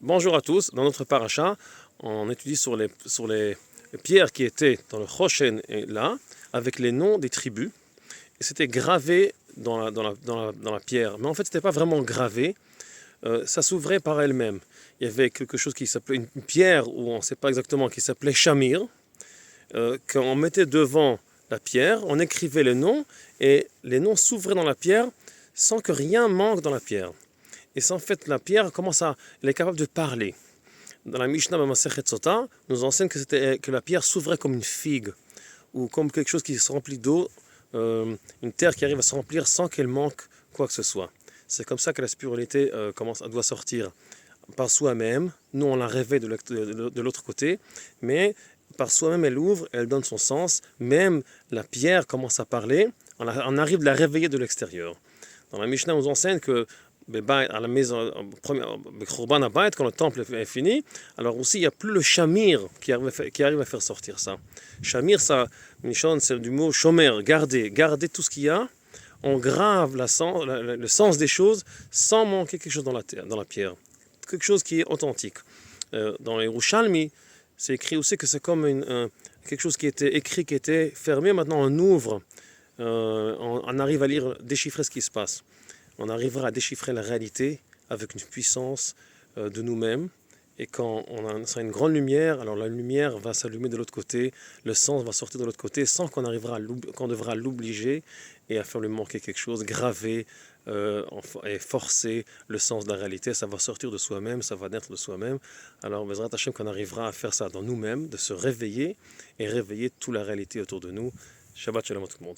Bonjour à tous, dans notre paracha, on étudie sur les pierres qui étaient dans le Choshen et là, avec les noms des tribus, et c'était gravé dans la pierre. Mais en fait, ce n'était pas vraiment gravé, ça s'ouvrait par elle-même. Il y avait quelque chose qui s'appelait une pierre, ou on ne sait pas exactement, qui s'appelait Shamir, qu'on mettait devant la pierre, on écrivait les noms, et les noms s'ouvraient dans la pierre sans que rien manque dans la pierre. Et c'est en fait la pierre elle est capable de parler. Dans la Mishnah Masechet Sota, nous enseigne que la pierre s'ouvrait comme une figue ou comme quelque chose qui se remplit d'eau, une terre qui arrive à se remplir sans qu'elle manque quoi que ce soit. C'est comme ça que la spiritualité doit sortir par soi-même. Nous on la réveille de l'autre côté, mais par soi-même elle ouvre, elle donne son sens. Même la pierre commence à parler, on arrive de la réveiller de l'extérieur. Dans la Mishnah on nous enseigne que à la maison, quand le temple est fini, alors aussi il n'y a plus le shamir qui arrive à faire sortir ça. Shamir, ça, c'est du mot shomer, garder tout ce qu'il y a. On grave le sens des choses sans manquer quelque chose dans la pierre. Quelque chose qui est authentique. Dans les Yerushalmi, c'est écrit aussi que c'est comme quelque chose qui était écrit, qui était fermé. Maintenant on ouvre, on arrive à lire, déchiffrer ce qui se passe. On arrivera à déchiffrer la réalité avec une puissance de nous-mêmes. Et quand on sera une grande lumière, alors la lumière va s'allumer de l'autre côté, le sens va sortir de l'autre côté, sans qu'on devra l'obliger et à faire lui manquer quelque chose, graver et forcer le sens de la réalité. Ça va sortir de soi-même, ça va naître de soi-même. Alors, Bezrat Hashem, qu'on arrivera à faire ça dans nous-mêmes, de se réveiller et réveiller toute la réalité autour de nous. Shabbat Shalom à tout le monde.